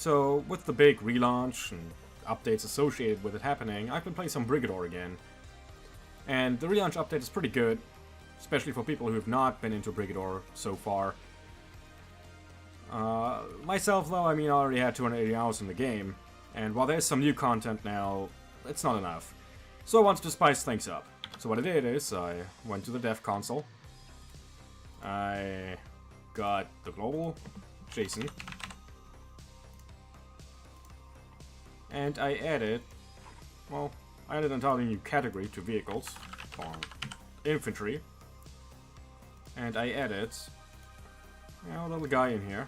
So, with the big relaunch and updates associated with it happening, I've been playing some Brigador again. And the relaunch update is pretty good, especially for people who have not been into Brigador so far. Myself, though, I mean, I already had 280 hours in the game, and while there's some new content now, it's not enough. So I wanted to spice things up. So what I did is, I went to the dev console, I got the global JSON, and I added an entirely new category to vehicles, called infantry, and I added a little guy in here.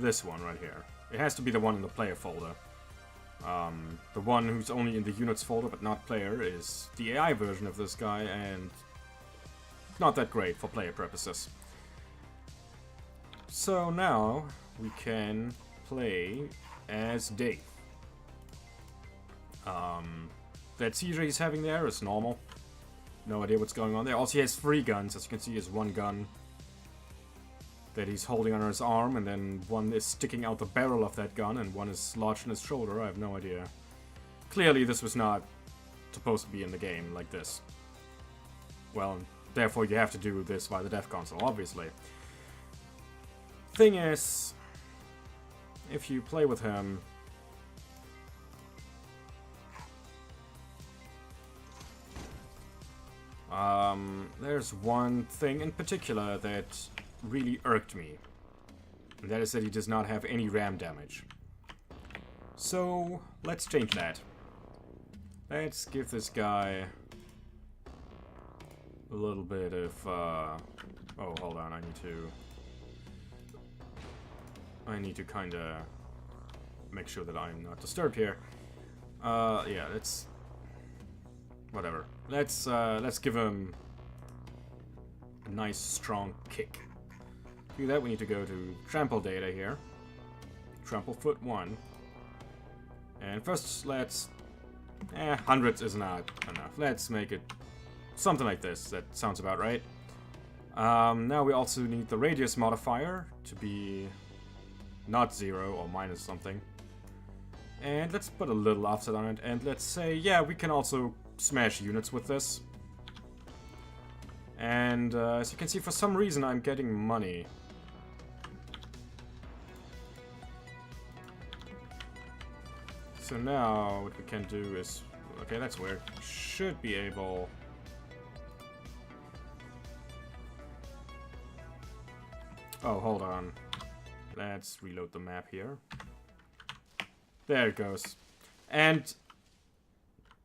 This one right here. It has to be the one in the player folder. The one who's only in the units folder but not player is the AI version of this guy, and not that great for player purposes. So now we can play as Dave. That seizure he's having there is normal. No idea what's going on there. Also, he has 3 guns. As you can see, he has 1 gun that he's holding under his arm, and then 1 is sticking out the barrel of that gun, and 1 is lodged in his shoulder. I have no idea. Clearly, this was not supposed to be in the game like this. Well, therefore you have to do this via the dev console, obviously. Thing is, if you play with him, there's one thing in particular that really irked me, and that is that he does not have any ram damage. So let's change that. Let's give this guy a little bit of oh, hold on, I need to kinda make sure that I'm not disturbed here. Yeah, let's whatever. Let's give him a nice strong kick. To do that, we need to go to trample data here. Trample foot 1. And first, let's... hundreds is not enough. Let's make it something like this. That sounds about right. Now we also need the radius modifier to be not 0 or minus something. And let's put a little offset on it. And let's say, yeah, we can also smash units with this. And as you can see, for some reason I'm getting money. So now what we can do is... Okay, that's weird. Should be able... Oh, hold on. Let's reload the map here. There it goes. And...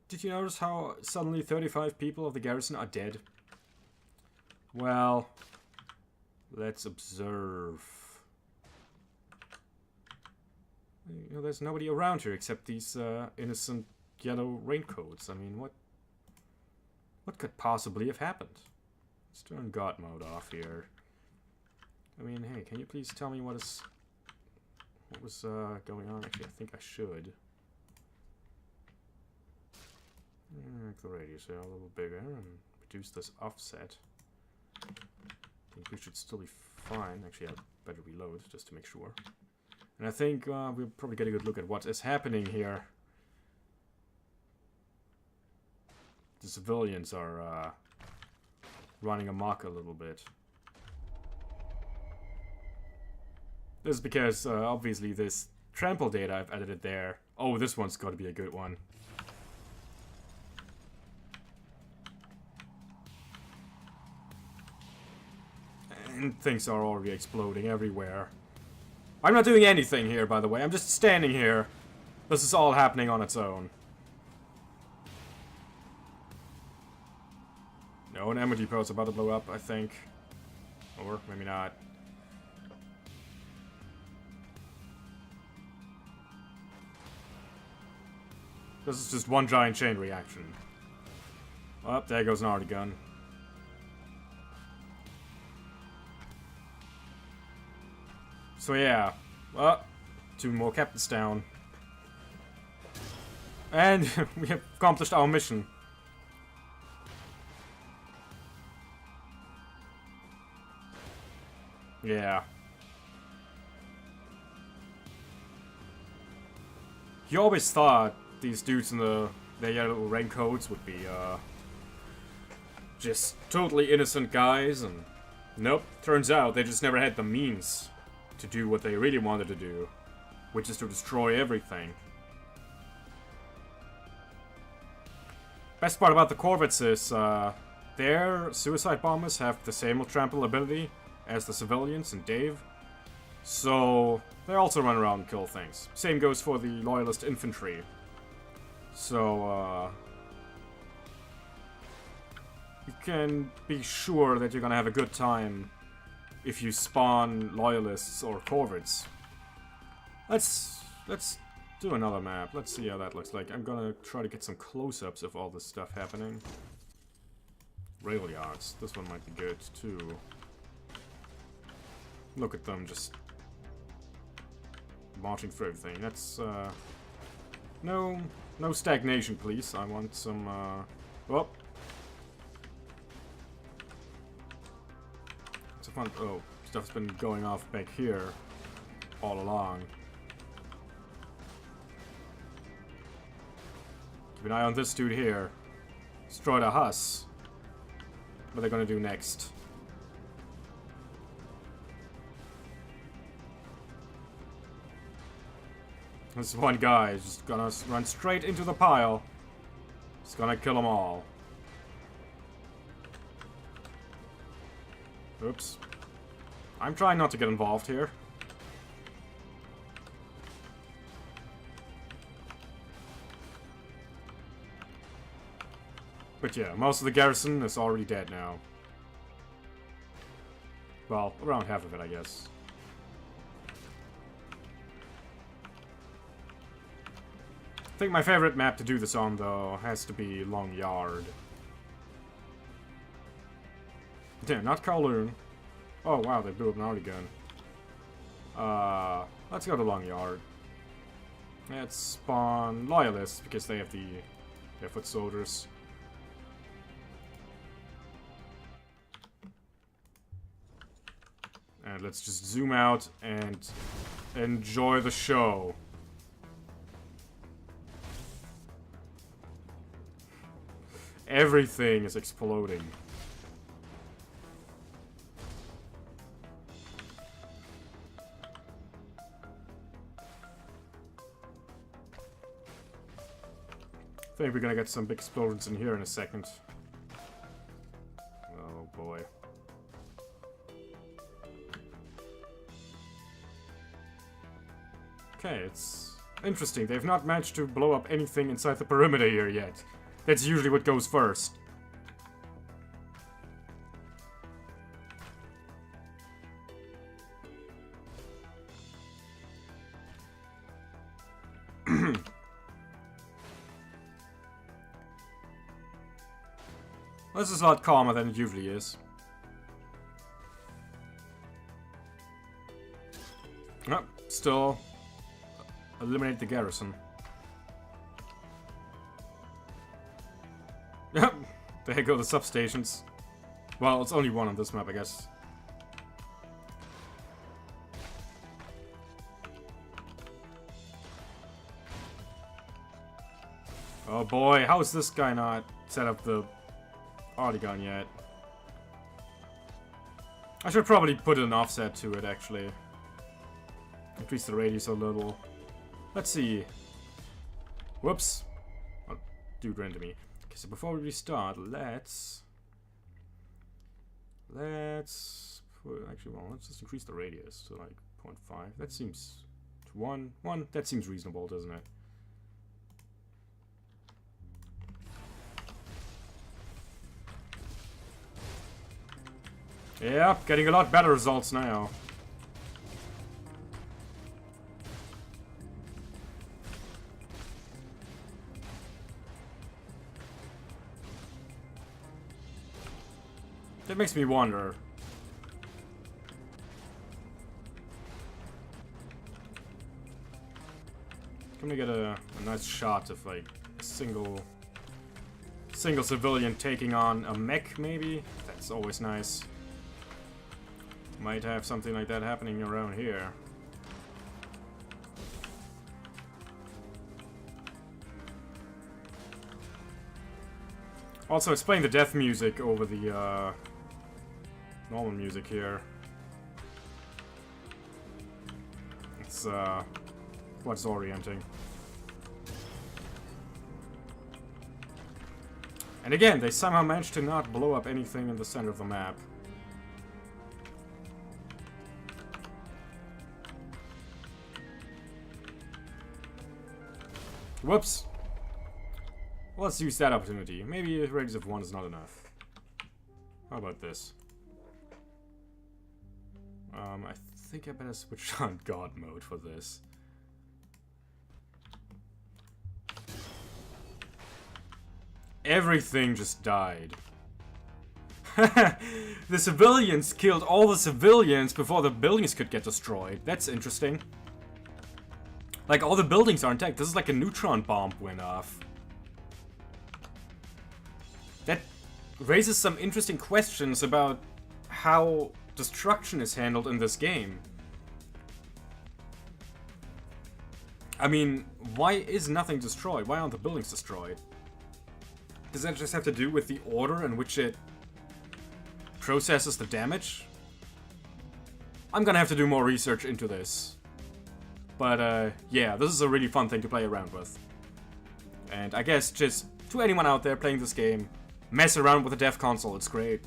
Did you notice how suddenly 35 people of the garrison are dead? Well, let's observe. You know, there's nobody around here except these innocent yellow raincoats. I mean, what could possibly have happened? Let's turn God mode off here. I mean, hey, can you please tell me what was going on? Actually, I think I should. Make the radius a little bigger and reduce this offset. I think we should still be fine. Actually, I'd better reload just to make sure. And I think we'll probably get a good look at what is happening here. The civilians are running amok a little bit. This is because, obviously, this trample data I've edited there. Oh, this one's got to be a good one. And things are already exploding everywhere. I'm not doing anything here, by the way. I'm just standing here. This is all happening on its own. No, an ammo depot is about to blow up, I think. Or maybe not. This is just one giant chain reaction. Oh, there goes an arty gun. So yeah, well, 2 more captains down. And we have accomplished our mission. Yeah. You always thought these dudes in their yellow raincoats would be, just totally innocent guys, and nope, turns out they just never had the means to do what they really wanted to do, which is to destroy everything. Best part about the Corvettes is, their suicide bombers have the same trample ability as the civilians and Dave, so they also run around and kill things. Same goes for the Loyalist infantry. So, you can be sure that you're gonna have a good time if you spawn Loyalists or Corvettes. Let's do another map. Let's see how that looks like. I'm gonna try to get some close-ups of all this stuff happening. Rail yards. This one might be good, too. Look at them just marching through everything. That's, no stagnation, please. I want some, oh. It's a fun, oh, stuff's been going off back here all along. Keep an eye on this dude here. Destroy the Huss. What are they gonna do next? This one guy is just gonna run straight into the pile. It's gonna kill them all. Oops. I'm trying not to get involved here. But yeah, most of the garrison is already dead now. Well, around half of it, I guess. I think my favorite map to do this on, though, has to be Long Yard. Yeah, not Kowloon. Oh, wow, they blew up an arty gun. Let's go to Long Yard. Let's spawn Loyalists, because they have their foot soldiers. And let's just zoom out and enjoy the show. Everything is exploding. I think we're gonna get some big explosions in here in a second. Oh boy. Okay, it's interesting. They've not managed to blow up anything inside the perimeter here yet. That's usually what goes first. This is a lot calmer than it usually is. Oh, still eliminate the garrison. Yep, there go the substations. Well, it's only one on this map, I guess. Oh boy, how is this guy not set up the arty gun yet? I should probably put an offset to it, actually. Increase the radius a little. Let's see. Whoops. Oh, dude ran to me. Okay, so before we restart, let's actually, well, let's just increase the radius to like 0.5. That seems to 1. That seems reasonable, doesn't it? Yeah, getting a lot better results now. That makes me wonder. Can we get a nice shot of like a single civilian taking on a mech, maybe? That's always nice. Might have something like that happening around here. Also, it's playing the death music over the normal music here. It's quite disorienting. And again, they somehow managed to not blow up anything in the center of the map. Whoops. Let's use that opportunity. Maybe a radius of 1 is not enough. How about this? I think I better switch on God mode for this. Everything just died. The civilians killed all the civilians before the buildings could get destroyed. That's interesting. Like, all the buildings are intact. This is like a neutron bomb went off. That raises some interesting questions about how destruction is handled in this game. I mean, why is nothing destroyed? Why aren't the buildings destroyed? Does that just have to do with the order in which it processes the damage? I'm gonna have to do more research into this. But, yeah, this is a really fun thing to play around with. And I guess just to anyone out there playing this game, mess around with a dev console, it's great.